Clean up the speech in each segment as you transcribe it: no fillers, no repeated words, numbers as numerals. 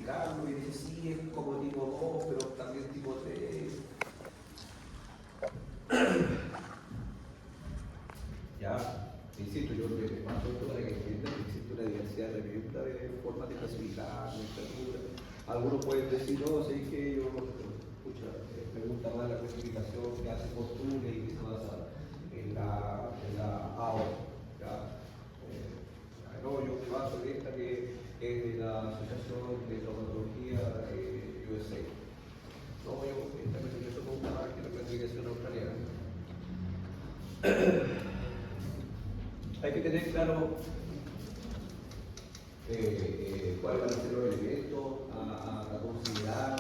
explicarlo y dice, sí, es como tipo 2, pero también tipo 3. Ya, insisto, yo creo que más todo para que entiendan que existe una diversidad tremenda de formas de clasificar, nomenclatura. Algunos pueden decir, no, sé que yo, escucha, me gusta más la clasificación que hace Postule y que se basa en la AO. ¿Ya? No, yo me baso en esta que es de la Asociación de Traumatología USA. No, yo esta clasificación me gusta más que la clasificación australiana. Hay que tener claro cuáles van a ser los elementos a considerar,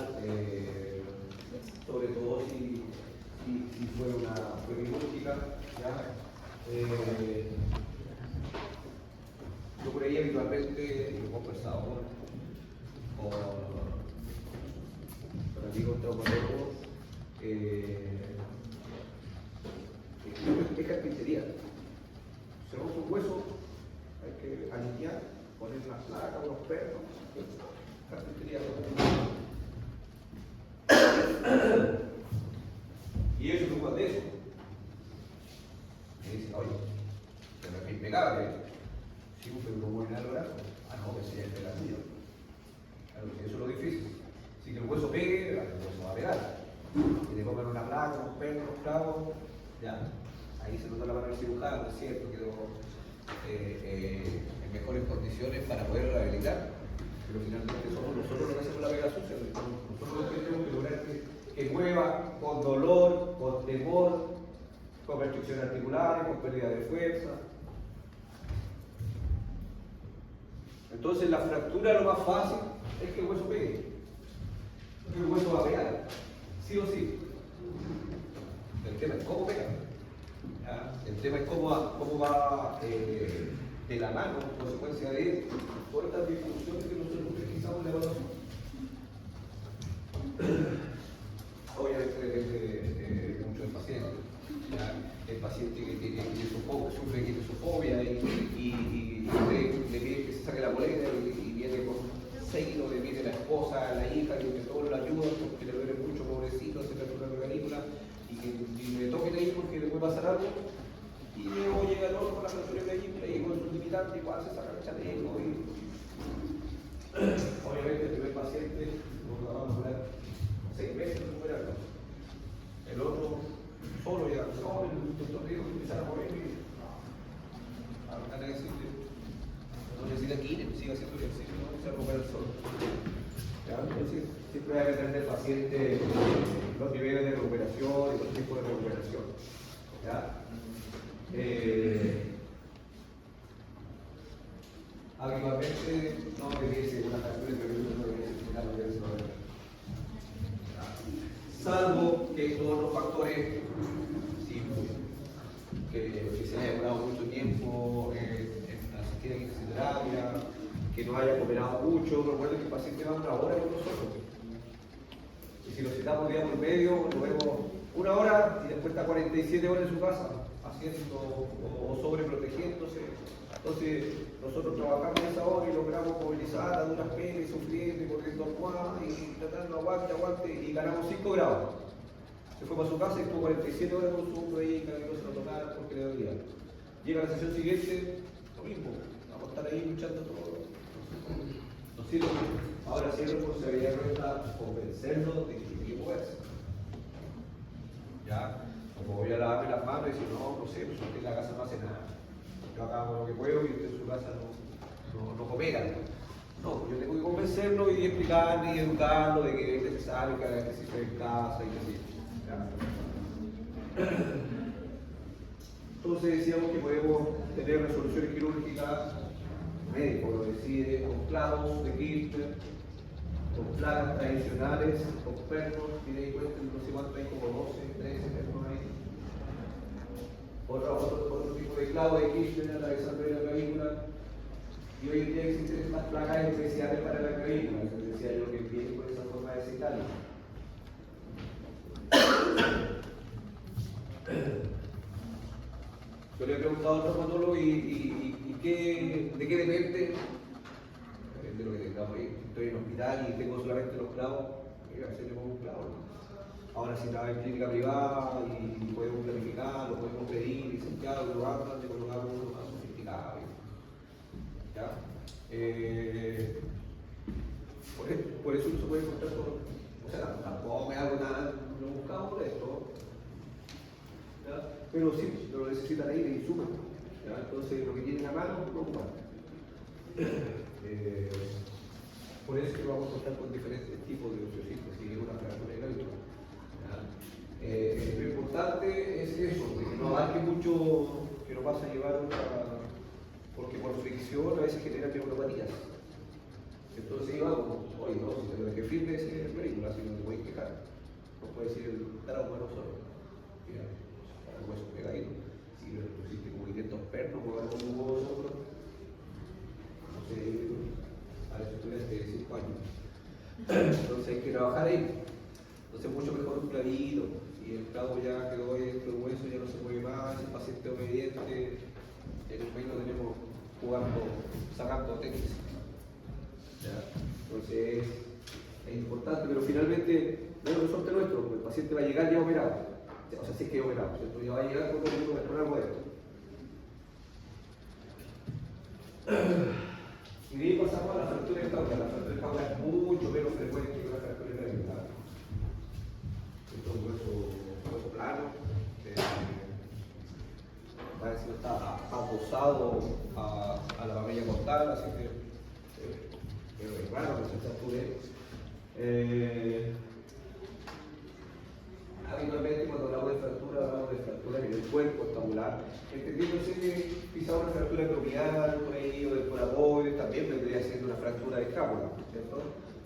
sobre todo si fue una quirúrgica. Yo por ahí habitualmente he conversado con amigos traumatólogos, es carpintería. Se rompe un hueso, hay que alinear, poner las placas, los pernos, carpintería. Y ellos se ocupan de eso. Me dicen, oye, pero es impecable. Sí, pero no mueve nada el brazo. Ah, no, que sea el de la tuya. Claro, eso es lo difícil. Si que el hueso pegue, el hueso va a pegar. Y le pongan una placa, unos pernos, unos clavos, ya. Ahí se nota la mano del cirujano, es cierto, quedó en mejores condiciones para poder rehabilitar. Pero finalmente somos nosotros los que hacemos la pega sucia. Nosotros los que tenemos que lograr que mueva con dolor, con temor, con restricciones articulares, con pérdida de fuerza. Entonces la fractura lo más fácil es que el hueso pegue. Porque el hueso va a pegar, sí o sí. El tema es cómo pega. ¿Ya? El tema es cómo va de la mano, en consecuencia de todas estas disfunciones que nosotros precisamos en la evaluación. Obviamente depende mucho del paciente. ¿Ya? El paciente que tiene sufre quitosofobia y le pide que se saque la bolera y viene con seguido, le viene la esposa, la hija, que todos lo ayudan porque le duele mucho, pobrecito, se fractura la clavícula y que le toquen ahí porque le puede pasar algo. Y luego llega el otro con la fractura de clavícula y con su limitante igual se saca el chaleco. Obviamente el primer paciente nos va a demorar 6 meses en recuperarlo. El otro solo ya, no, el doctor dijo que empezara a mover y van a decirle, no necesita quine, siga haciendo ejercicio, no se recupera solo. ¿Ya? Entonces, siempre hay que tener el paciente los niveles de recuperación y los tipos de recuperación. ¿Ya? Habitualmente no debería ser una fractura de clavícula, no debería ser lo que es salvo que todos los factores sí, que se haya demorado mucho tiempo en asistir a quimioterapia, que no haya cooperado mucho. Recuerden que el paciente va 1 hora con nosotros. Y si lo citamos día por medio, lo vemos 1 hora y después está 47 horas en su casa haciendo o sobreprotegiéndose. Entonces, nosotros trabajamos esa hora y logramos movilizar a duras penas, sufriendo y corriendo almohadas y tratando aguante y ganamos 5 grados. Se fue para su casa y estuvo 47 horas con su hombro ahí, que no se lo tocara porque le dolía. Llega la sesión siguiente, lo mismo, vamos a estar ahí luchando todo. No sirve. Ahora sí es responsabilidad nuestra convencernos de que tiene que moverse. ¿Ya? Como voy a lavarme las manos y decir, no sé, pues usted en la casa no hace nada. Yo acá hago lo que puedo y usted en su casa no coopera. No, yo tengo que convencerlo y explicarle y educarlo de que es necesario que haga ejercicio en casa y así. Entonces decíamos que podemos tener resoluciones quirúrgicas, el médico lo decide con clavos de Kirchner, con placas tradicionales, con pernos, tiene ahí cuenta, no sé cuánto hay, como 12, 13 pernos ahí. Otro tipo de clavo de Kirchner atravesando la clavícula. Y hoy en día existen estas placas especiales para la clavícula, les decía yo que vienen con esa forma de cetálica. Yo le he preguntado al traumatólogo de qué depende de lo que tengamos ahí. Estoy en hospital y tengo solamente los clavos, se le pongo un clavo, ¿no? Ahora si estaba en clínica privada y podemos planificar, lo podemos pedir, y Santiago, lo andan de colocar uno más sofisticado. ¿Ya? Por eso no se puede encontrar todo. O sea, tampoco me hago nada, lo buscamos por esto. ¿Ya? Pero sí, lo necesitan ahí de insumo. Entonces, lo que tienen a mano, lo ocupan. Por eso que vamos a contar con diferentes tipos de ociositos, si es una fractura de grávido. Lo importante es eso, que no abarque mucho, que no pasa a llevar porque por fricción a veces genera neuropatías. Entonces iba como, oye, no, si te lo que firme es en película, si no te puedes quejar. No puedes decir el trauma no solo. Mira, el hueso pegadito. Si lo pusiste movimientos pernos, jugar con un huevo solo. No sé, a eso estudiaste de 5 años. Entonces hay que trabajar ahí. Entonces mucho mejor un clavito. Si el clavo ya quedó dentro del hueso, ya no se mueve más, el paciente obediente, en un mes lo tenemos jugando, sacando técnicas. Entonces es importante, pero finalmente no es un resorte nuestro, porque el paciente va a llegar ya operado. O sea, si es que operado, ¿cierto? Ya va a llegar con algo de esto. Y de ahí pasamos a la fractura de caudal. La fractura de caudal es mucho menos frecuente que la fractura de clavícula. Esto es un hueso plano. Parece que está acosado a la mamella costal, así que es raro que se fracture. Habitualmente cuando hablamos de fracturas en el cuerpo escapular, entendiéndose que quizá una fractura acromial por ahí o del coracoides también vendría siendo una fractura de escápula, ¿cierto?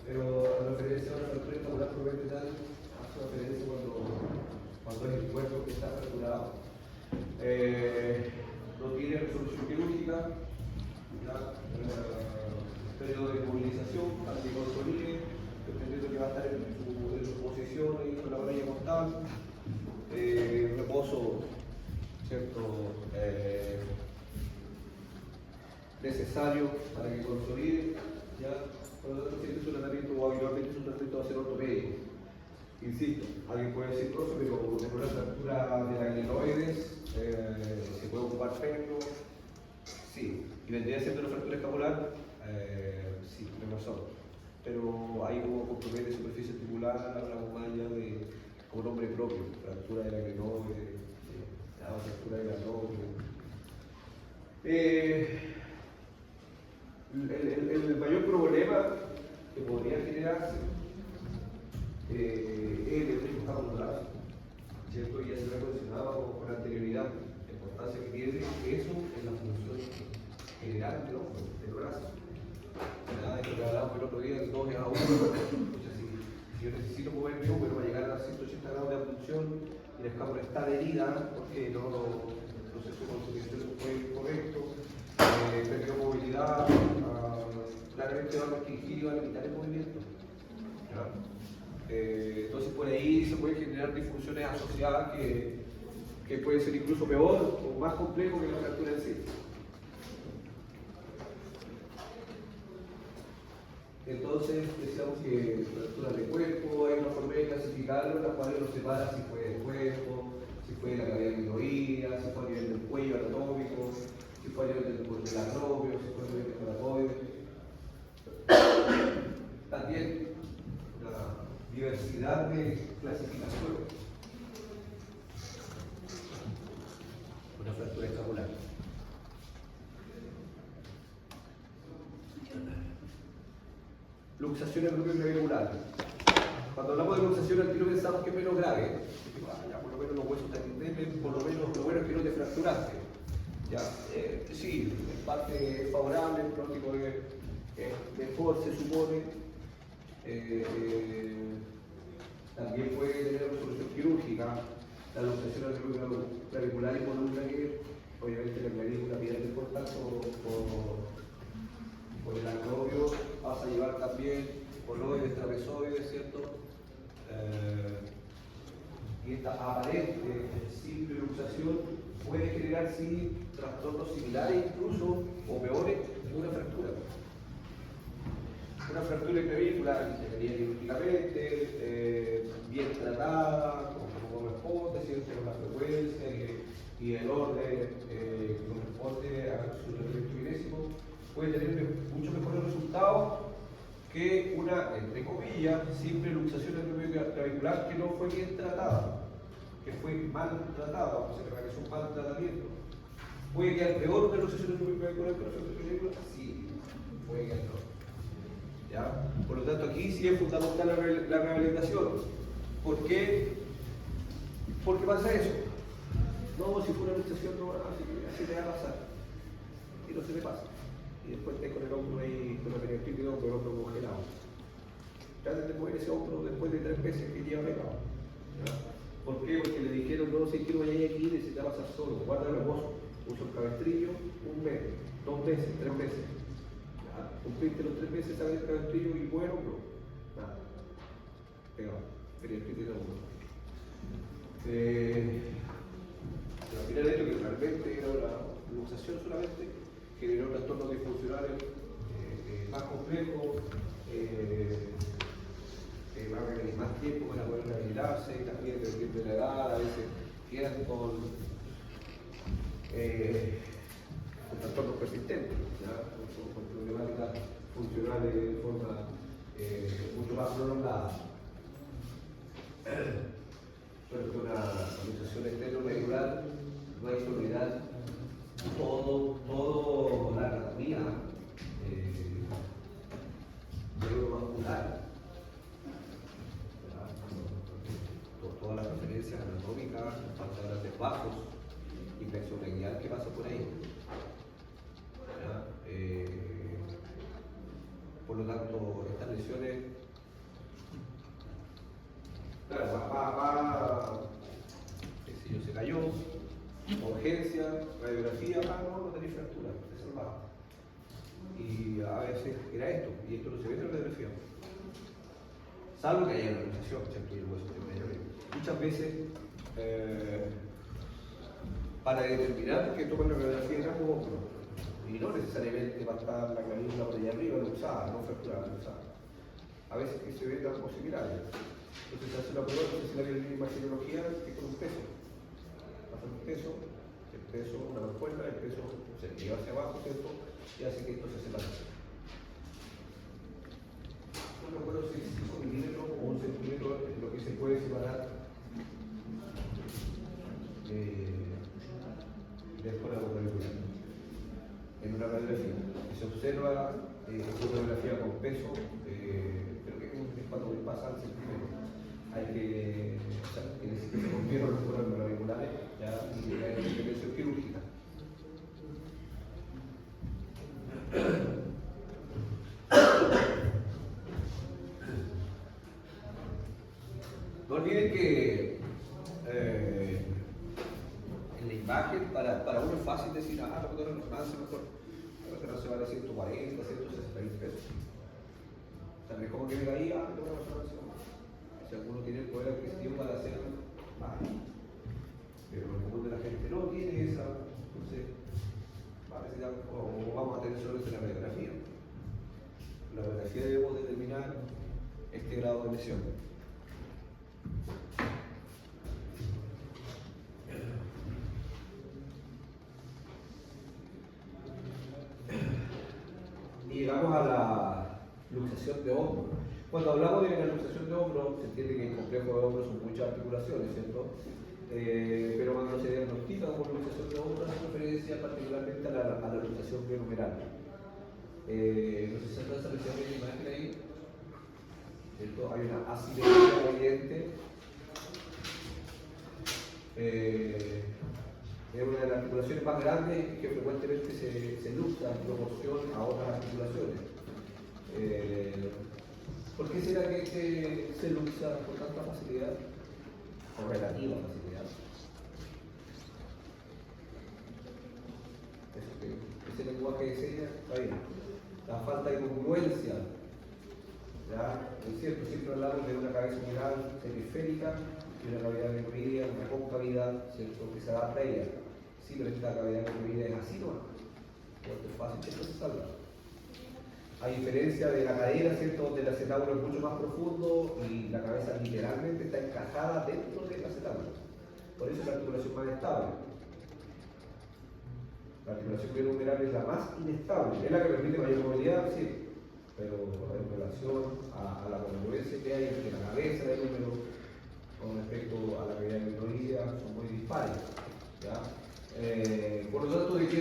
Pero la referencia a una fractura escapular probablemente tal hace referencia cuando es el cuerpo que está fracturado. No tiene resolución quirúrgica, periodo de movilización para que consolide, dependiendo que va a estar en su posición ahí con la varilla costal, reposo, ¿cierto? Necesario para que consolide, ¿ya? Por lo tanto, si este es un tratamiento o habitualmente es un tratamiento va a ser ortopédico. Insisto, alguien puede decir, profe, pero en una fractura de la glenoides se puede ocupar perno. Sí, y vendría siendo una fractura escapular, sí, tiene razón. Pero ahí hubo compromete de superficie articular, hablamos más ya de como nombre propio, fractura de la glenoides, fractura de la el mayor problema que podría generarse es el efecto capitular, ¿cierto? Y ya se lo he mencionado con anterioridad, la importancia que tiene eso en la función general del brazo. Nada de que hablábamos el otro día, el 2 es a 1. Si yo necesito mover mi húmero para llegar a 180 grados de abducción y la escápula está adherida porque el proceso de consolidación no fue incorrecto, perdió movilidad, claramente va a restringir y va a limitar el movimiento. ¿Ya? Entonces por ahí se pueden generar disfunciones asociadas que pueden ser incluso peor o más complejo que la fractura en sí. Entonces decíamos que fracturas de cuerpo, hay una forma de clasificarlo, la cual lo separa si fue del cuerpo, si fue de la cavidad glenoidea, si fue a nivel del cuello anatómico, si fue a nivel del acropio, si fue a nivel del coracoide. También una diversidad de clasificaciones. Una fractura escapular. Luxación acromioclavicular. Cuando hablamos de luxación al tiro pensamos que es menos grave. Ya por lo menos los huesos están indemnes, por lo menos lo bueno es que no te fracturaste. Ya, sí, en parte es favorable, el pronóstico es mejor, se supone. También puede tener resolución quirúrgica. La luxación acromioclavicular involucra que obviamente la clavícula pierde el contacto por el acropio, vas a llevar también coloides, trapezoides, ¿cierto? Y esta aparente, simple luxación puede generar sí trastornos similares incluso o peores que una fractura. Una fractura de clavícula que venía quirúrgicamente, bien tratada, como corresponde, ¿cierto? Con la frecuencia y el orden que corresponde a su tratamiento kinésico, puede tener mucho mejores resultados que una, entre comillas, simple luxación clavicular que no fue bien tratada, que fue mal tratada, o sea, que realizó un mal tratamiento. ¿Puede quedar peor una luxación clavicular que una fractura de clavícula? Sí, puede quedar peor. ¿Ya? Por lo tanto, aquí sí es fundamental la rehabilitación. ¿Por qué? ¿Por qué pasa eso? No, si fue una luxación, no, así te va a pasar. Y no se le pasa. Y después te con el hombro ahí, con la periodistica, con el hombro congelado. Traten de mover ese hombro después de 3 meses que lleva pegado. ¿Por qué? Porque le dijeron, no sé qué vaya aquí, necesita pasar solo, guarda el reposo. Usa el cabestrillo 1 mes, 2 meses, 3 meses. Cumpliste los 3 meses, sale el cabestrillo y mueve el hombro. Nada. Pegado. Periodistica de hombro. Al final esto que realmente era una luxación solamente generó trastornos disfuncionales más complejos, va a requerir más tiempo para poder rehabilitarse, también dependiendo de la edad, a veces quedan con trastornos persistentes, con problemáticas funcionales de forma mucho más prolongada. Pero que una luxación externo-regular no hay que olvidar todo la anatomía neuromuscular, todas las referencias anatómicas, los de bajos, inflexión radial que pasa por ahí. Por lo tanto, estas lesiones, claro, qué sé yo, se cayó, urgencia, radiografía, no tenía fractura, se salvaba. Y a veces era esto, y esto no se ve en la radiografía. Salvo que haya una luxación, ¿cierto? Y el hueso de medio. Muchas veces, para determinar que toman la radiografía de ambos hombros, y no necesariamente va a estar la clavícula por allá arriba luxada, no fracturada, luxada. A veces que se ven ambos similares. Entonces se hace una prueba, no sé si la imagenología, que con un peso. Pasa un peso, el peso, una mancuerna, el peso se lleva hacia abajo, ¿cierto? Y hace que esto se separe. No me acuerdo si es 5 milímetros o 1 centímetro es lo que se puede separar del corazón clavicular. En una radiografía. Y se observa una radiografía con peso, creo que es cuando pasa al centímetro. Hay que, o sea, que se rompieron los corazones claviculares ya y hay una intervención quirúrgica. No olviden que en la imagen, para uno es fácil decir, la doctora nos hace mejor, la doctora se vale 140, 160 mil pesos. O sea, mejor que venga ahí, la doctora nos hace mejor. Si alguno tiene el poder adquisitivo para hacerlo, vale. Pero el común de la gente no tiene esa, entonces, o vamos a tener solamente la radiografía. La radiografía debemos determinar este grado de lesión. Y llegamos a la luxación de hombro. Cuando hablamos de la luxación de hombro, se entiende que el complejo de hombro son muchas articulaciones, ¿cierto? Pero cuando se diagnostica como luxación de hombro, hace referencia particularmente a la luxación glenohumeral. No sé si se alcanza a apreciar bien la imagen ahí, ¿cierto? Hay una asimetría evidente. Es una de las articulaciones más grandes que frecuentemente se luxa en proporción a otras articulaciones. ¿Por qué será que se luxa con tanta facilidad? Con relativa facilidad. Ese lenguaje de señas está bien. La falta de congruencia. ¿Ya? Es cierto, siempre hablamos de una cabeza humeral periférica y una cavidad glenoidea, una concavidad, ¿cierto? Que se adapta a ella. Sí, pero esta cavidad glenoidea es así, ¿no? Porque es fácil que esto se salga. A diferencia de la cadera, ¿cierto? Donde el acetábulo es mucho más profundo y la cabeza literalmente está encajada dentro del acetábulo. Por eso es la articulación más estable. La articulación glenohumeral es la más inestable, es la que permite mayor movilidad, sí, pero en relación a la congruencia que hay entre la cabeza del húmero con respecto a la cavidad glenoidea son muy dispares. ¿Ya? Por lo tanto, ¿de qué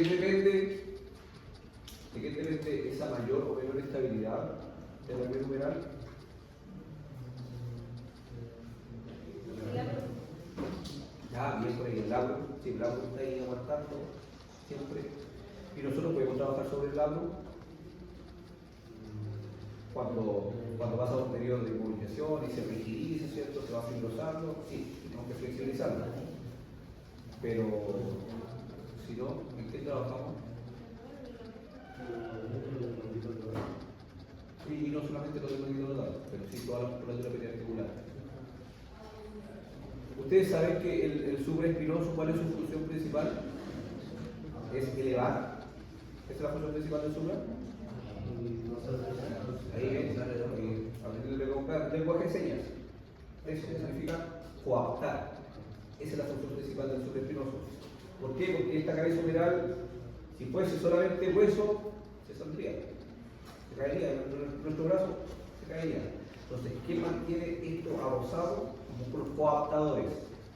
depende esa mayor o menor estabilidad de la glenohumeral? Ya, bien por ahí el labro, sí, el labro está ahí aguantando siempre. Y nosotros podemos trabajar sobre el labro cuando pasa un periodo de movilización y se rigidiza, ¿cierto? Se va fibrosando, sí, tenemos que flexibilizarlo. Pero, si no, ¿en qué trabajamos? Y no solamente los tendinoidales, pero sí toda la musculatura periarticular. Ustedes saben que el supraespinoso, ¿cuál es su función principal? Es elevar. ¿Esa es la función principal del supra? Ahí ven, aprendiendo lenguaje de señas. Eso significa coaptar. Esa es la función principal del supraespinoso. ¿Por qué? Porque esta cabeza humeral, si fuese solamente hueso, se saldría. Se caería, nuestro brazo se caería. Entonces, ¿qué mantiene esto abosado? Músculos coaptadores.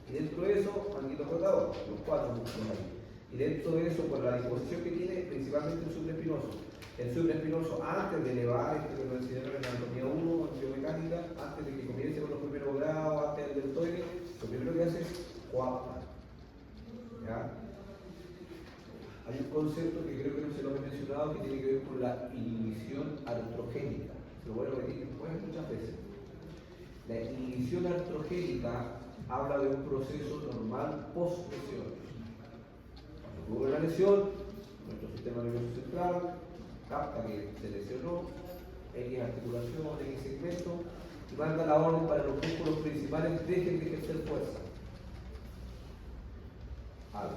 Y dentro de eso, manguito rotador, los 4 músculos ahí. Y dentro de eso, por la disposición que tiene, principalmente el supraespinoso. El supraespinoso, antes de elevar, esto que nos enseñaron en anatomía 1, en biomecánica, antes de que comience con los primeros grados, antes del deltoide, lo primero que hace es coaptar. ¿Ya? Hay un concepto que creo que no se lo he mencionado que tiene que ver con la inhibición artrogénica. Se lo voy a repetir después muchas veces. La inhibición artrogénica habla de un proceso normal post-lesión. Cuando hubo una lesión, nuestro sistema nervioso central capta que se lesionó, X articulación, X segmento, y manda la orden para los músculos principales dejen de ejercer fuerza. Al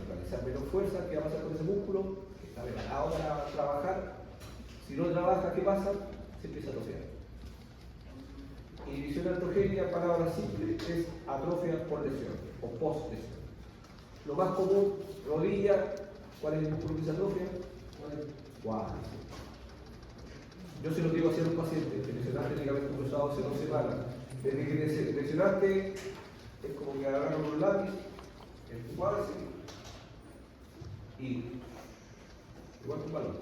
realizar menos fuerza, ¿qué va a pasar con ese músculo? Que está preparado para trabajar. Si no trabaja, ¿qué pasa? Se empieza a atrofiar. Inhibición artrogénica, palabra simple, es atrofia por lesión o post-lesión. Lo más común, rodilla, ¿cuál es el músculo que se atrofia? Cuádriceps. Yo se lo digo a un paciente, te lesionaste el ligamento cruzado hace 2 semanas. Desde que te lesionaste, es como que agarraron un lápiz en tu cuádriceps y igual que un balón,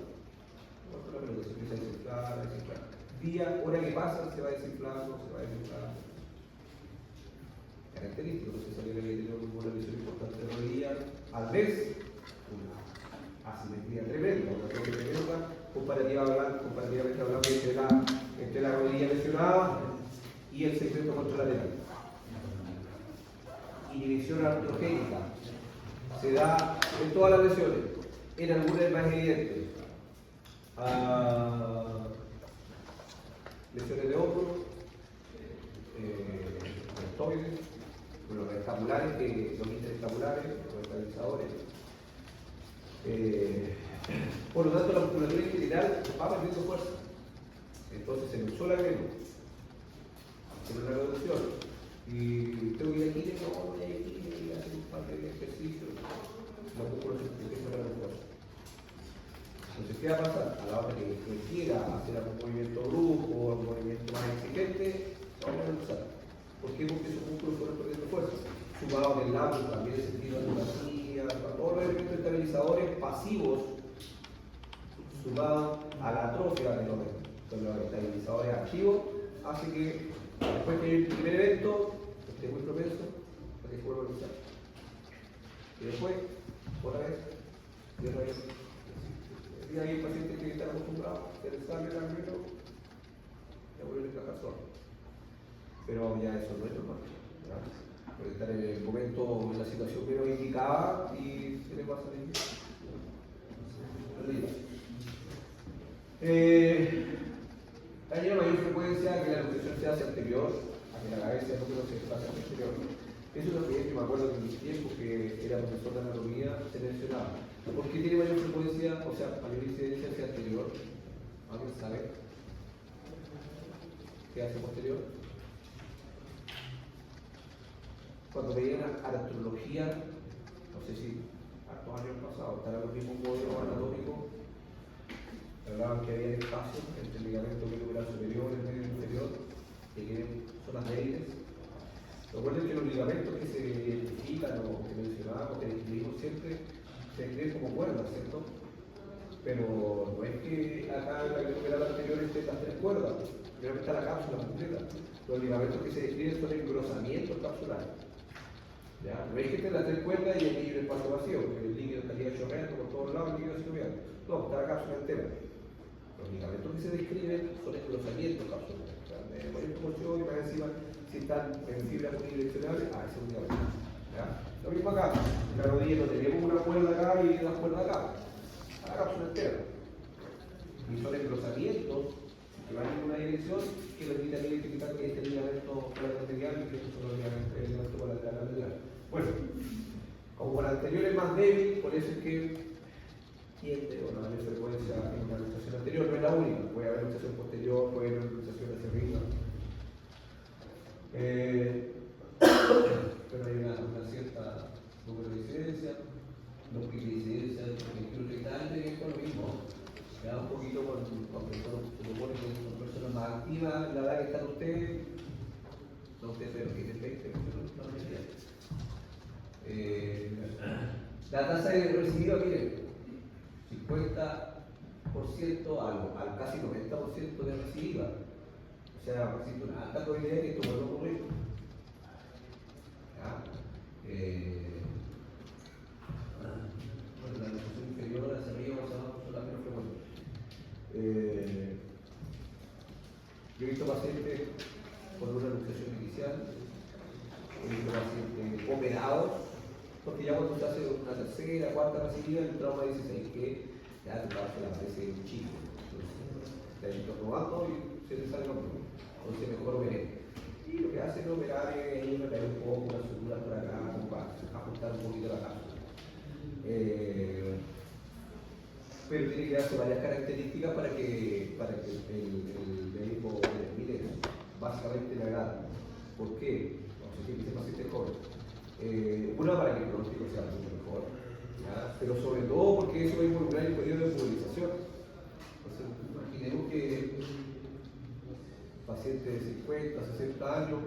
igual que la pelota, se empieza a desinflar. Día, hora que pasa, se va desinflando, se va desinflando. Característico, entonces sabía que había tenido una lesión importante de rodilla, al mes, una asimetría tremenda, una cosa tremenda, comparativamente hablando entre la rodilla lesionada y el segmento contralateral. Inhibición artrogénica se da en todas las lesiones, en algunas es más evidente. Lesiones de hombro, deltoides, los escapulares, los interescapulares, los estabilizadores. Por lo tanto, la musculatura en general va perdiendo fuerza. Entonces se me usó la greno, hacer una reducción. Y tengo que ir aquí, no, voy a ir aquí, hacer un par de ejercicios. Los músculos se empiezan a perder fuerza. Entonces, ¿qué va a pasar? A la hora que quiera hacer algún movimiento brusco o un movimiento más exigente, se van a usar. ¿Por qué? Porque esos músculos fueron perdiendo fuerza. Sumado del labio, también el sentido de la silla, todos los elementos estabilizadores pasivos, sumado a la atrofia de los estabilizadores activos, hace que después que el primer evento esté muy propenso a que se vuelva a usar. Y después, otra vez, y otra vez. Y hay pacientes que están acostumbrados a hacer el examen al menos, ya vuelven a encajar solo. Pero ya eso no es normal. Puede estar en el momento, en la situación menos indicada y se le pasa a hay una mayor frecuencia que la nutrición se hace anterior a que la cabeza no se hace anterior. Eso es lo que yo me acuerdo que en mis tiempos que era profesor de anatomía se mencionaba. ¿Por qué tiene mayor frecuencia, o sea, mayor incidencia hacia anterior? ¿Alguien sabe qué hace posterior? Cuando veían artrología, no sé si hartos años pasados, estaban los mismos modelos anatómicos, hablaban que había espacios entre el ligamento mediomedular superior y el medio inferior, que tienen zonas débiles. Recuerden que los ligamentos que se identifican o que mencionábamos, que describimos siempre, se describen como cuerdas, ¿cierto? Pero no es que acá en la mediomedular anterior estén las tres cuerdas, primero está la cápsula completa. Los ligamentos que se describen son engrosamientos capsulares. ¿Ya? No es que estén las tres cuerdas y aquí hay un espacio vacío, que el líquido estaría chorreando por todos lados, el líquido sinovial. No, está la cápsula entera. Los ligamentos que se describen son engrosamientos capsulares. De mayor proporción y más encima, si están en fibras unidireccionales, ese es un ligamento. ¿Ya? Lo mismo acá, en la rodilla no tenemos una cuerda acá y una cuerda acá. A la cápsula entera. Y son engrosamientos que van en una dirección que permiten identificar que este ligamento colateral medial y que estos son los ligamentos colateral medial. Bueno, como la anterior es más débil, por eso es que tiende o no mayor frecuencia en una luxación anterior, no es la única, puede haber luxación posterior, puede haber luxación hacia arriba. Pero hay una cierta número de incidencia, los que incidencia del retal de esto es lo mismo. Me da un poquito con personas, se supone que son personas más activas, en la edad que están ustedes, no ustedes, pero que tienen 20, no la tasa de recidiva, miren, 50% al casi 90% de recidiva. O sea, existe una alta probabilidad de que esto vuelva a ocurrir. Bueno, la luxación inferior hacia arriba o hacia abajo son las menos frecuentes. Yo he visto pacientes con una luxación inicial, he visto pacientes operados, porque ya cuando se hace una tercera, cuarta recidiva, el trauma dice que ya tu caso le aparece un chico. Entonces, te está probando y se le sale lo mismo. Entonces, mejor operé. Y lo que hace es operar es ahí meter un poco, una sutura por acá, como para ajustar un poquito la cápsula. Pero tiene que darse varias características para que el médico determine básicamente la edad. ¿Por qué? No sé si este paciente es joven. Una, para que el pronóstico sea mucho mejor, ¿ya? Pero sobre todo porque eso va a involucrar el periodo de movilización. Entonces, imaginemos que paciente de 50, 60 años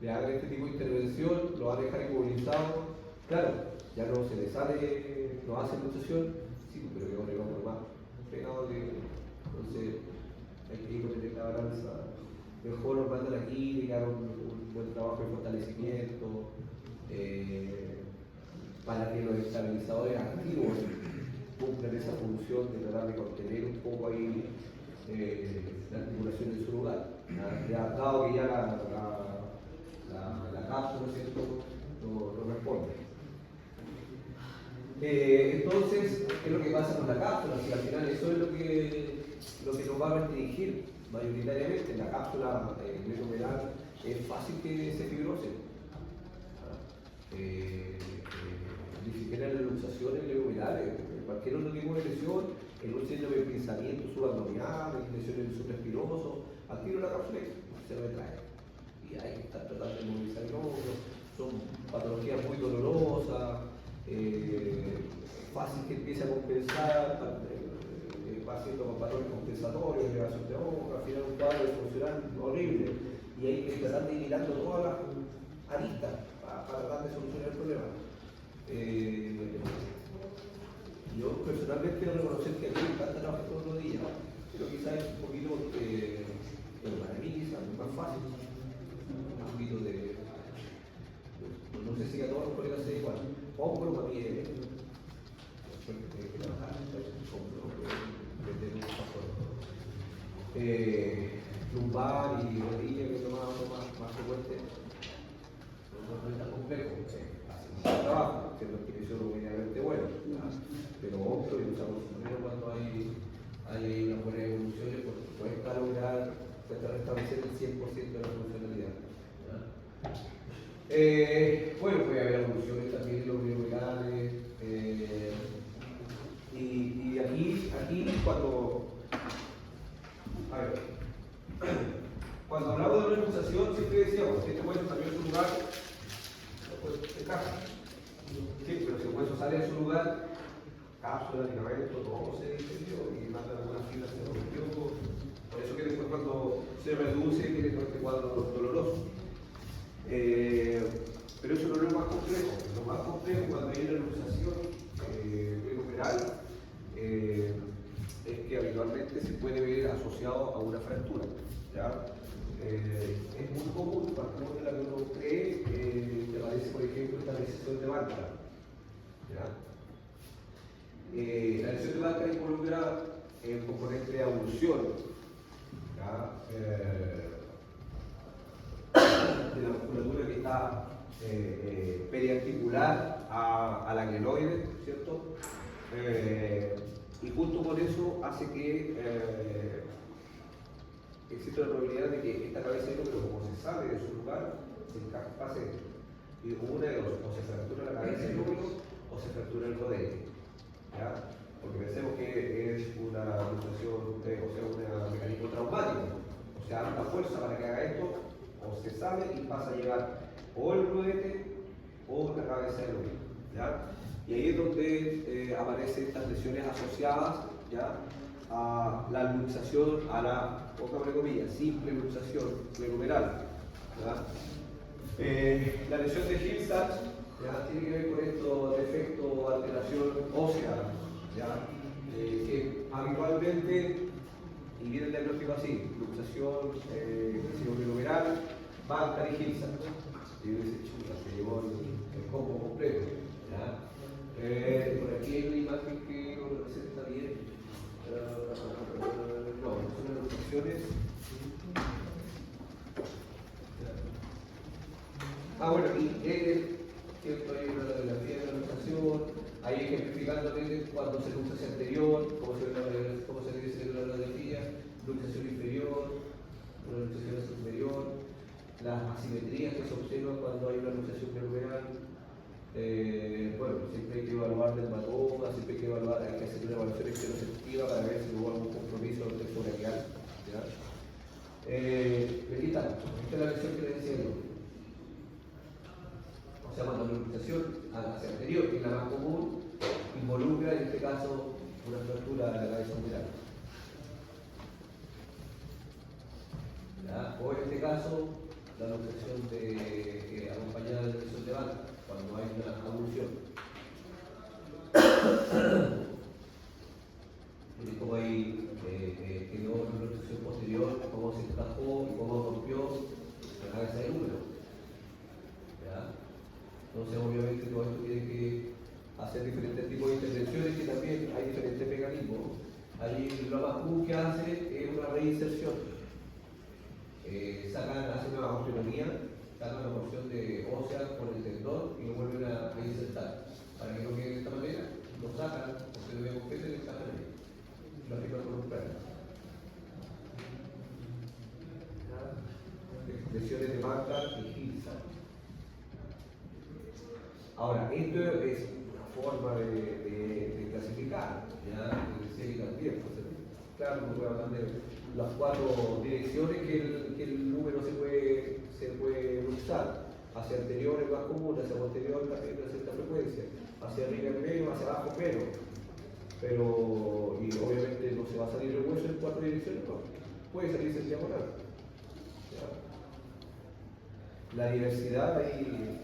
le hagan este tipo de intervención, lo va a dejar inmovilizado. Claro, ya no se le sale, no hace luxación, sí, pero yo le vamos más pegado de. Entonces, hay que ir con la balanza. Mejor nos mandan aquí, le hagan un buen trabajo de fortalecimiento. Para que los estabilizadores activos cumplan esa función de tratar de contener un poco ahí la articulación en su lugar. Ya, dado que ya la cápsula, ¿cierto?, lo responde. Entonces, ¿qué es lo que pasa con la cápsula? Si al final eso es lo que nos va a restringir mayoritariamente. La cápsula mediomedular es fácil que se fibrose. Ni siquiera en las luxaciones leumedales, cualquier otro tipo de lesión, en un síndrome de pensamiento subabdominal, en lesiones del supraespiroso, al tiro la cápsula se retrae. Y hay que estar tratando de movilizar el hombro, son patologías muy dolorosas, fácil que empiece a compensar, va haciendo con patrones compensatorios, elevación de hombro, al final un cuadro disfuncional horrible. Y hay que tratar de ir mirando todas las aristas para tratar de solucionar el problema. Yo personalmente debo reconocer que a mí me encanta trabajar todos los días, pero quizás es un poquito porque para mí quizás es más fácil, un poquito de. No sé si a todos los colegas sea igual. Hombro para mí es que trabajar, hombro, meter un factor. Lumbar y rodilla, que es lo más frecuente. No es tan complejo, hace mucho trabajo, siendo que eso es medianamente bueno, pero hombro y usamos primero cuando hay unas buenas evoluciones, porque cuesta lograr restablecer el 100% de la funcionalidad. Bueno, puede haber evoluciones también en los biovirales, y aquí cuando Cuando hablamos de una luxación, siempre decíamos, este hueso salió de su lugar, después de casa. Sí, pero si el hueso sale de su lugar, cápsula, ligamento, todo se distendió y más de algunas fibras se rompió. Por eso que después cuando se reduce tiene todo este cuadro doloroso. Pero eso no es lo más complejo. Lo más complejo cuando hay una luxación peroperal es que habitualmente se puede ver asociado a una fractura. ¿Ya? Es muy común, más común de la que uno cree, que aparece, por ejemplo, esta lesión de banca. La lesión de banca involucra el componente de abulsión de la musculatura que está periarticular a la glenoide, ¿cierto? Y junto con eso hace que existe la probabilidad de que esta cabeza de núcleo, como se sale de su lugar, se pase y una de dos, o se fractura la cabeza de núcleo o se fractura el rodete. ¿Ya? Porque pensemos que es una luxación, o sea, un mecanismo traumático. O sea, harta fuerza para que haga esto, o se sale y pasa a llegar o el rodete o la cabeza del núcleo. ¿Ya? Y ahí es donde aparecen estas lesiones asociadas, ¿ya?, a la luxación, a la, entre comillas, simple luxación glomerular. La lesión de Hill-Sachs tiene que ver con esto, defecto, alteración ósea, que habitualmente, y viene el diagnóstico así, luxación glomerular, Bancar y Hill-Sachs. Y uno dice, chuta, se llevó el combo completo. Por aquí hay una imagen que lo representa bien. No, son las luxaciones. Bueno, y ¿cierto? Hay una radiografía de la luxación, ahí ejemplificando cuando se luxa hacia anterior, cómo se dice la radiografía, luxación inferior, una luxación hacia superior, las asimetrías que se observan cuando hay una luxación glomerular. Bueno, siempre hay que evaluar dermatoma, siempre hay que evaluar, hay que hacer una evaluación externo-sensitiva para ver si hubo algún compromiso del texto braquial. Aquí está, esta es la lesión que les decía yo. O sea, cuando la luxación hacia anterior, que es la más común, involucra en este caso una fractura de la cabeza umbilical. O en este caso, la luxación acompañada de la lesión de banca, cuando hay una abulsión. Y como ahí quedó una luxación posterior, cómo se encajó y cómo rompió la cabeza del número. Entonces, obviamente, todo esto tiene que hacer diferentes tipos de intervenciones, que también hay diferentes mecanismos. Ahí lo más común que hace es una reinserción. Hacen una autonomía, sacan una porción de ósea por el tendón y lo vuelven a reinsertar. Para que no quede de esta manera, lo sacan, porque lo vemos que se le sacan ahí. Lo aplican con un plano. Lesiones de Bancar y Hill-Sachs. Ahora, esto es una forma de clasificar, ¿ya? De también. Claro, uno puede hablar de las cuatro direcciones que el número se puede usar. Hacia anterior es más común, hacia posterior también una cierta frecuencia, hacia arriba es menos, hacia abajo menos. Pero, y obviamente no se va a salir el hueso en cuatro direcciones, no. Puede salirse en diagonal. La diversidad ahí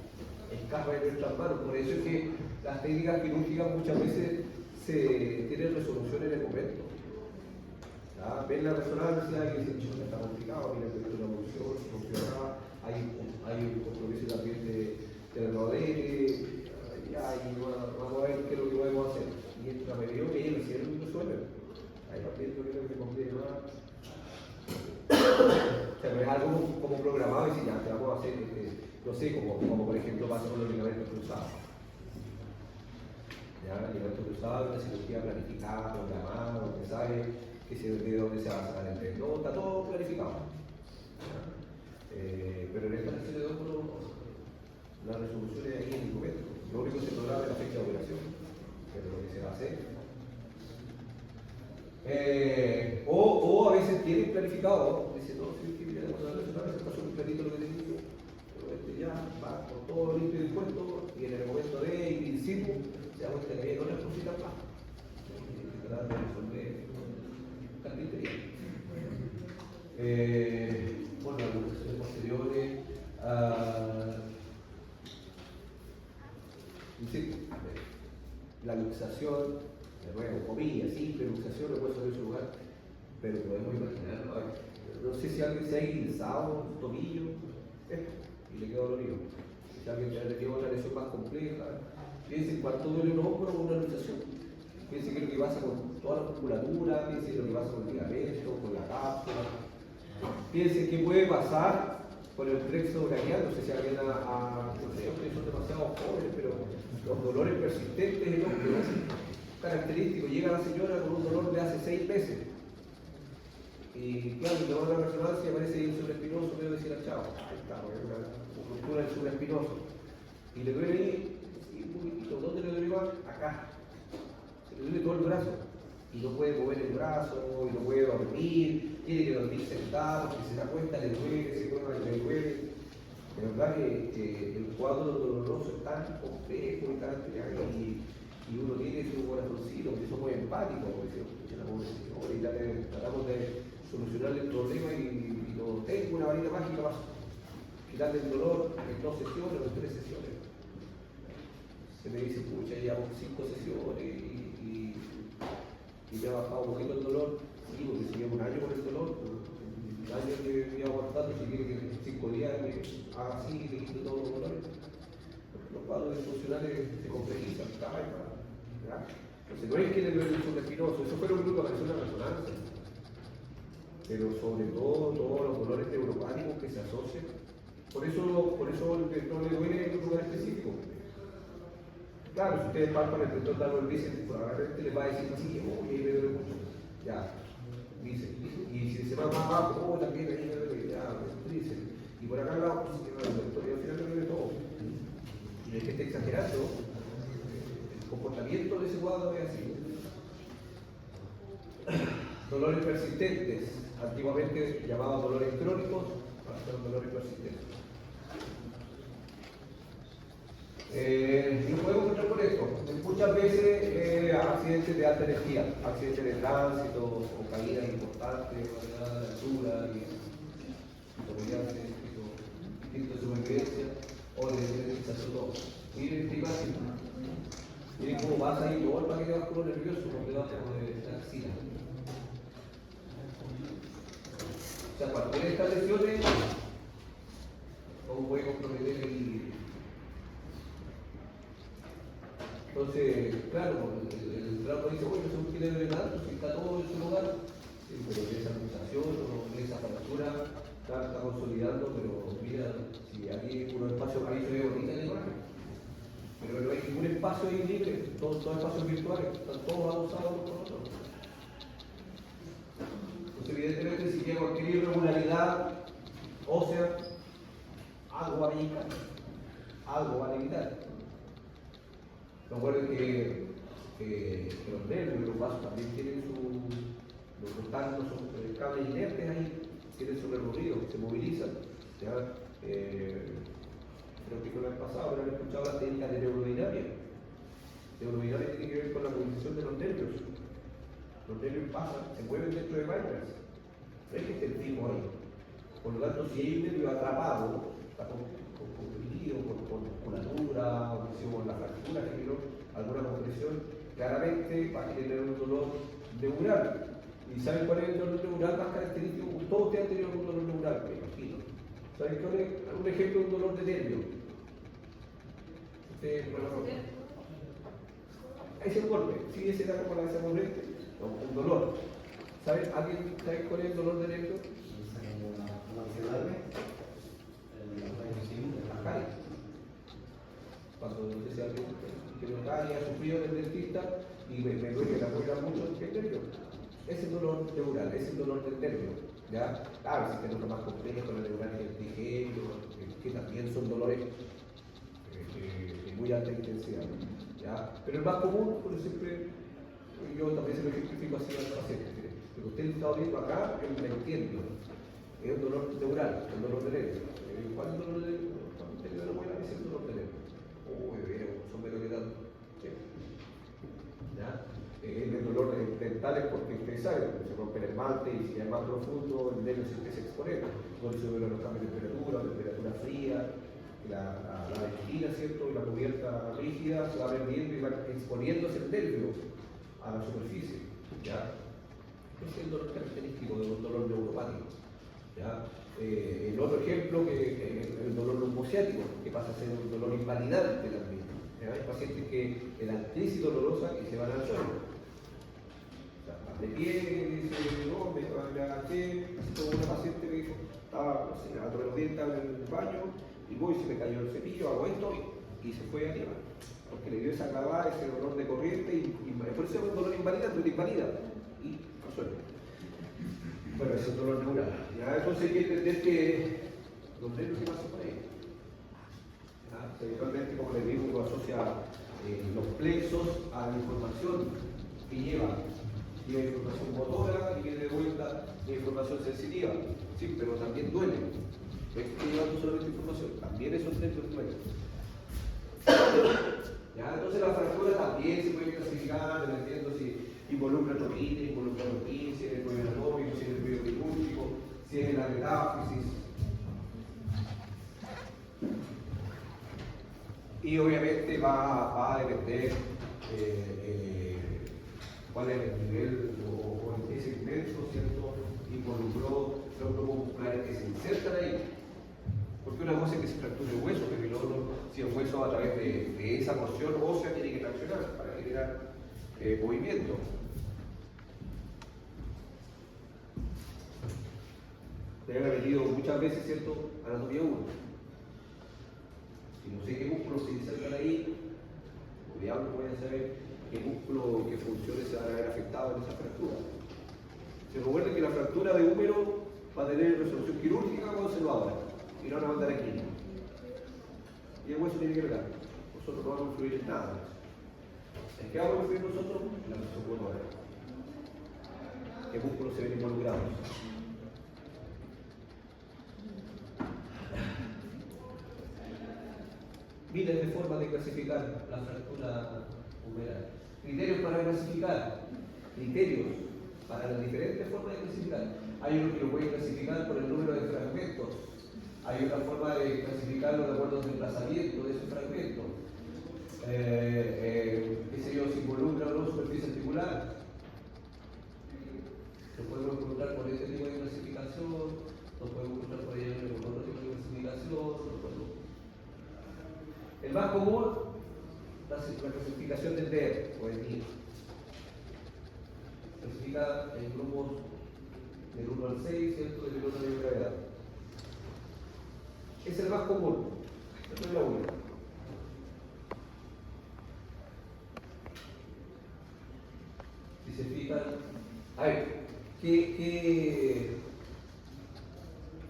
escapa de nuestras manos, por eso es que las técnicas quirúrgicas muchas veces tienen resolución en el momento. Ven la resonancia y dicen, está complicado, mira que es una evolución, funciona, hay un compromiso también del rodete, y vamos a ver qué es lo que podemos hacer. Y entra medio y ellos hicieron un resuelven. Ahí también yo creo que me conviene más. O sea, no es algo como programado y si ya te vamos a hacer, no sé, como por ejemplo pasa con los ligamentos cruzados. Ya, ligamentos cruzados, una cirugía planificada, programada, donde sabe de dónde se va a sacar el tendón, está todo planificado. Pero en esta lesión de dos, la resolución es ahí en el momento. Lo único que se programa es la fecha de operación, pero lo que se va a hacer. O a veces tienen planificado, dicen, no, si es que mira, vamos a ver posteriores, la luxación, de nuevo, comillas, simple luxación, no puede saber su lugar, pero podemos imaginarlo. No sé si alguien se ha guinzado un tobillo y le quedó dolorido. Si alguien ha tenido una lesión más compleja, piensen cuánto duele un hombro con una luxación. Piensen que lo que pasa con toda la musculatura, piensen lo que pasa con el ligamento, con la cápsula. Piensen qué puede pasar con el plexo braquial. No sé si alguien no sé, ustedes son demasiado jóvenes, pero los dolores persistentes en los hombro característico. Llega la señora con un dolor de hace 6 meses. Y claro, le va a la resonancia y aparece el supraespinoso, medio deshilachado. Ahí está, una ruptura del supraespinoso. Y le duele ahí, un poquitito. ¿Dónde le duele más? Acá. Se le duele todo el brazo. Y no puede mover el brazo, y no puede dormir, tiene que dormir sentado, si se da cuenta le duele, se mueve, le duele. De verdad que el cuadro doloroso es tan complejo y uno tiene su corazoncito, porque somos empáticos, porque la pobre señora, y tratamos de solucionarle el problema y no tengo una varita mágica para quitarle el dolor en 2 sesiones o en 3 sesiones. Se me dice, pucha, llevamos 5 sesiones y me ha bajado un poquito el dolor, sí, porque si llevo un año con el dolor, un año que voy aguantando, si quiere que en 5 días me haga así y me quite todos los dolores. Los cuadros disfuncionales se complejizan, ¿verdad? Entonces no es que le duele el supraespinoso, eso fue lo único que apareció en la resonancia. Pero sobre todo todos los dolores neuropáticos que se asocian. Por eso no le duele en un lugar específico. Claro, si ustedes palpan el tendón largo del bíceps, probablemente les va a decir así, oye, ahí me duele mucho. Ya, dice. Y si se va más abajo, también ahí me duele, ya, dice. Y por acá al lado, pues, y al final me duele todo. Y no es que esté exagerando, el comportamiento de ese cuadro es así. Dolores persistentes, antiguamente llamados dolores crónicos, ahora son dolores persistentes. Y lo podemos encontrar por esto. Muchas veces accidentes de alta energía, accidentes de tránsito o caídas importantes, de altura y instinto de supervivencia o de descentralización. Miren esta imagen. Miren cómo pasa ahí todo el paquete vascular nervioso por debajo de la axila. O sea, cualquiera de estas lesiones, ¿cómo puede comprometer el equilibrio? Entonces, claro, el trabajo dice, bueno, eso no tiene de nada, si está todo en su lugar, sí, pero esa luxación o esa fractura está consolidando, pero mira, si aquí uno espacio, ahí se ve bonita la imagen, pero no hay ningún espacio ahí libre, todos espacios virtuales, están todos abusados uno por otro. Entonces, evidentemente, si tiene cualquier irregularidad ósea, algo va a evitar. Recuerden que los nervios y los vasos también tienen los cables inertes ahí, tienen su recorrido, se movilizan. ¿Ya? Creo que fue el pasado, pero han escuchado las técnicas de neurodinamia. Neurodinamia tiene que ver con la movilización de los nervios. Los nervios pasan, se mueven dentro de máquinas. No es que esté el tipo ahí. Por lo tanto, si hay un nervio atrapado, está comprimido por musculatura, o por la fractura que generó alguna compresión, claramente va a generar un dolor neural. ¿Y saben cuál es el dolor neural más característico? Todos ustedes han tenido un dolor neural, me imagino. ¿Saben cuál es un ejemplo de un dolor de nervio? Ese es un golpe, sí, ese da como la cabeza corriente, un dolor. ¿Alguien sabe cuál es el dolor de nervio? Cuando no sé si alguien que no haya sufrido del dentista y me duele la muela mucho el nervio. Ese es el dolor neural, ese es el dolor del nervio. ¿Ya? Claro, si tenemos más complejo, la neural del trigemio, que también son dolores de muy alta intensidad. ¿Ya? Pero el más común, por siempre, yo también se lo ejemplifico así a los pacientes. Lo que usted está viendo acá, yo lo entiendo. Es un dolor neural, un dolor de nervio. ¿Cuál es el dolor de nervio? Cuando usted le da la muela, es el dolor de nervio. Son menos que tanto. ¿Ya? El dolor dental es porque ustedes saben, se rompe el esmalte y si es más profundo, el nervio se empieza a exponer. cuando se ven los cambios de temperatura fría, la vagina, ¿cierto? Y la cubierta rígida se va perdiendo y va exponiéndose el nervio a la superficie, ¿ya? Ese es el dolor característico de un dolor neuropático, ¿ya? El otro ejemplo que es el dolor lumbociático, que pasa a ser un dolor invalidante también. ¿Ya? Hay pacientes que le dan crisis dolorosa y se van al suelo. O sea, de pie, dice, no, me agaché, así como una paciente que dijo, estaba, no sé, a los dientes en el baño, y voy, se me cayó el cepillo, hago esto, y se fue arriba. Porque le dio esa clavada, ese dolor de corriente, y por eso es un dolor invalidante, te invalida, y al suelo. Bueno, ese es el dolor neural. ¿Ya? Entonces hay que entender que los nervios que pasan por ahí. Habitualmente, como les digo, uno asocia los plexos a la información que lleva. Lleva información motora y viene de vuelta de información sensitiva. Sí, pero también duele. No es que llevando solamente información, también esos nervios duelen. ¿Ya? Entonces la fractura también se puede clasificar, dependiendo si involucra troquines, involucra troquines, si es el cuello anatómico, si es el cuello quirúrgico, si es la metáfisis. Y obviamente va a depender cuál es el nivel o en qué segmento, ¿cierto? Involucró los grupos musculares que se insertan ahí. Porque una cosa es que se fracture el hueso, pero el otro, si el hueso a través de esa porción ósea tiene que traccionar para generar movimiento. Te he repetido muchas veces, ¿cierto? Anatomía 1. Si no sé qué músculos se insertan ahí, cuidado que pueden saber qué músculo, qué funciones se van a ver afectadas en esa fractura. Se recuerda que la fractura de húmero va a tener resolución quirúrgica cuando se lo abra y no van a mandar aquí. Y el hueso tiene que pegar. Nosotros no vamos a influir en nada. ¿En qué vamos a influir nosotros? La resolución motora. ¿Qué músculos se ven involucrados? Miles de formas de clasificar la fractura humeral. Criterios para clasificar. Criterios para las diferentes formas de clasificar. Hay uno que lo puede clasificar por el número de fragmentos. Hay otra forma de clasificarlo de acuerdo al desplazamiento de ese fragmento. ¿Qué sé yo? Si involucra o no superficie articular. Lo podemos encontrar por este tipo de clasificación, lo podemos encontrar por otro tipo de clasificación. El más común, la clasificación del DER o el NIR. Clasifica en grupos del 1 al 6, ¿cierto? De piloto de gravedad. Es el más común. Esto es la única. Si se fijan, a ver,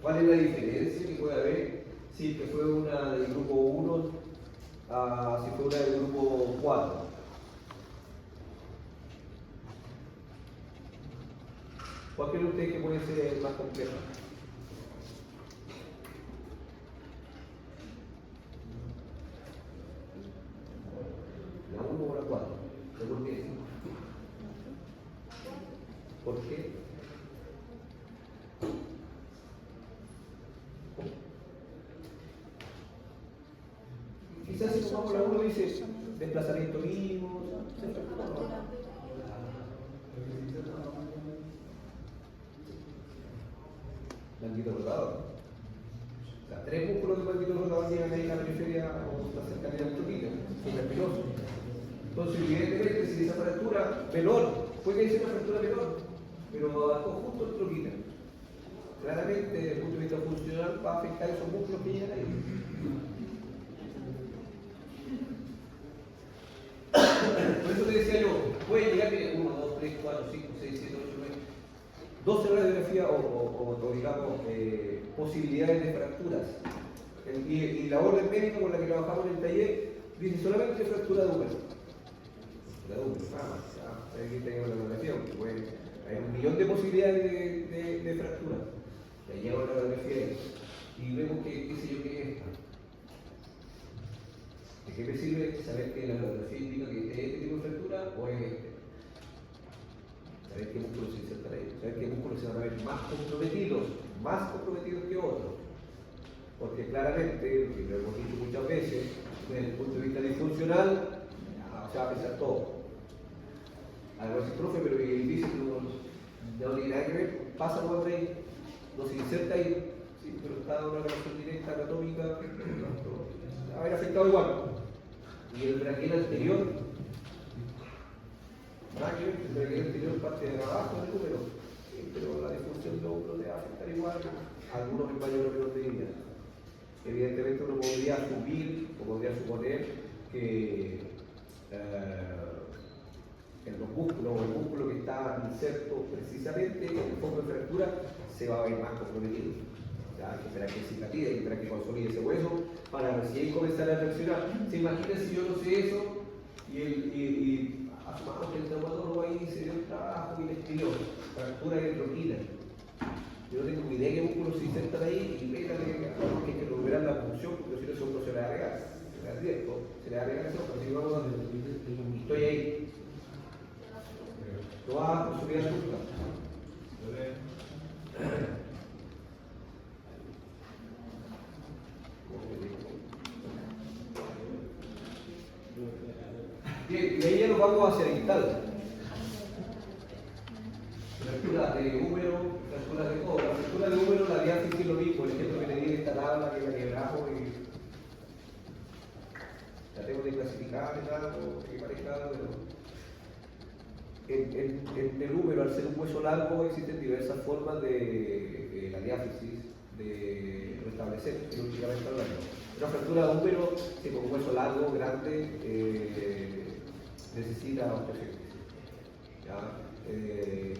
¿cuál es la diferencia que puede haber si que fue una del grupo 1 a si fue una del grupo 4? ¿Cuál cree usted que puede ser más compleja? ¿La 1 o la 4? ¿Por qué? ¿Por qué? Quizás si tomamos la 1 dice desplazamiento mínimo, blanquito rotador. O sea, 3 músculos de blanquito rotador llegan ahí en la periferia o la cercanía del troquillo, es nervioso. Entonces, evidentemente, si esa fractura menor, puede que sea una fractura menor, pero al conjunto del troquillo, claramente, desde el punto de vista funcional, va a afectar esos músculos que llegan ahí. Por eso te decía yo, puede llegar a 1, 2, 3, 4, 5, 6, 7, 8, 9, 12 radiografías o digamos, posibilidades de fracturas. Y la orden médica con la que trabajamos en el taller dice solamente fractura de húmero. La de húmero, nada más. Hay que tener una radiografía, porque hay 1.000.000 de posibilidades de fracturas. Ya lleva una radiografía y vemos que, qué sé yo, qué es esta. ¿De qué me sirve saber que la radiografía indica que es este tipo de fractura o es este? Saber qué músculos se insertan ahí, saber qué músculos se van a ver más comprometidos que otros. porque claramente, lo que lo hemos dicho muchas veces, desde el punto de vista disfuncional, se va a pensar todo. Algo así, profe, pero dice que no tiene nada que ver, pasa por ahí, no se inserta ahí, sí, pero está una relación directa anatómica, va a haber afectado igual. Y el braquial anterior, nada que ver, el braquial anterior parte de abajo del número, sí, pero la disfunción de hombro le va a afectar igual, algunos en mayor o menor medida. Evidentemente uno podría asumir o podría suponer que en los músculos o el músculo que está inserto precisamente en el foco de fractura se va a ver más comprometido. O sea, hay que esperar que cicatrice, hay que esperar que consolide ese hueso para recién comenzar a reaccionar. ¿Se imaginan si yo no sé eso y asumamos que el traumatólogo ahí se dio el trabajo y le escribió fractura de troquina? Yo no tengo ni idea qué músculos se insertan ahí y métale que hay que recuperar la función porque si no ese hombro se le va a regar. Se le va a riesgo, se le va a regar eso, pero si vamos y estoy ahí. Lo va a consumir azúcar. Bien, y ahí ya nos vamos hacia el distal. Fractura de húmero, fractura de codo. La fractura de húmero, la diáfisis es lo mismo. El ejemplo que te di en esta tabla, que la quebramos y la tengo de clasificar en algo, que parezca algo, pero en el húmero, al ser un hueso largo, existen diversas formas de la diáfisis, de restablecer, quirúrgicamente hablando. Una fractura de húmero, que con un hueso largo, grande, necesita osteogenesis.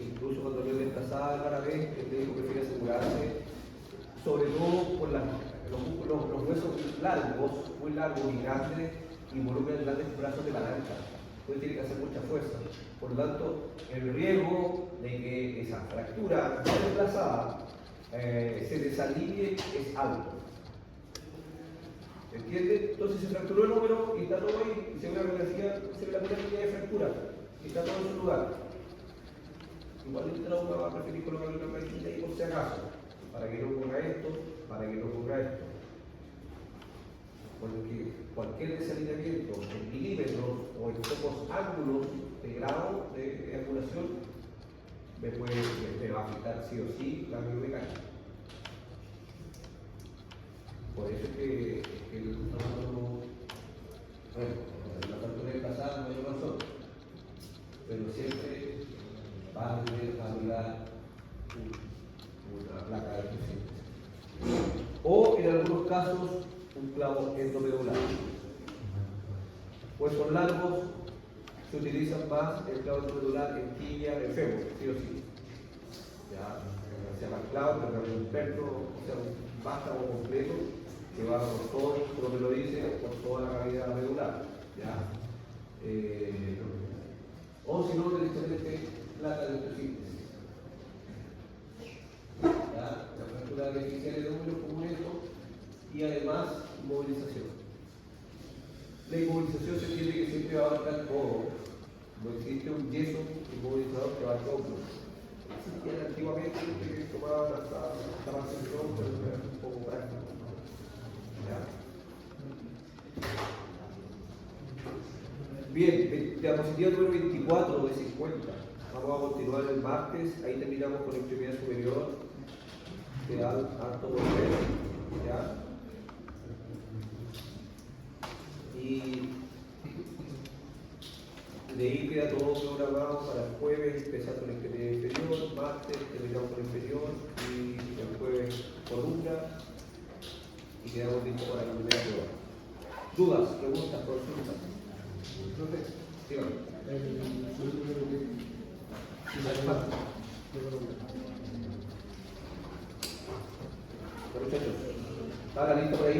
Incluso cuando yo desplazaba rara vez, el médico prefiere asegurarse, sobre todo por los huesos largos, muy largos y grandes, involucran grandes brazos de palanca. Entonces tiene que hacer mucha fuerza. Por lo tanto, el riesgo de que esa fractura desplazada se desalivie es alto. ¿Entiende? Entonces se fracturó el húmero y está todo ahí, y se ve la radiografía de fractura, y está todo en su lugar. Igual el trauma va a preferir colocar una máquina ahí por si acaso, para que no ocurra esto, para que no ocurra esto. Porque cualquier desalineamiento en milímetros o en pocos ángulos de grado de angulación me va a afectar sí o sí la biomecánica. Por eso es que la fractura desplazada no hay razón, pero siempre va a tener arriba una placa de presión. O en algunos casos un clavo endomedular. Huesos largos se utilizan más el clavo endomedular en tibia, en fémur, sí o sí. Ya, se llama clavo, pero también un perno, o sea, un vástago completo que va por todo, como me lo dice, por toda la cavidad medular. ¿Ya? O si no, directamente placa de osteosíntesis. La fractura artificial de húmero como esto, y además inmovilización. La inmovilización se entiende que siempre va a abarcar todo. No existe un yeso inmovilizador que abarque hombro. Existían antiguamente que tomaban hasta más sesión, pero era un poco práctico. ¿Ya? Bien, diapositiva número 24 de 50. Vamos a continuar el martes. Ahí terminamos con la extremidad superior. Queda harto volver. ¿Ya? Y de ahí queda todo programado para el jueves, empezando con la extremidad inferior, martes terminamos con el inferior y el jueves columna y quedamos listos para la primera prueba. ¿Dudas, preguntas, consultas? Dígame. Muchachos, ¿está la lista por ahí?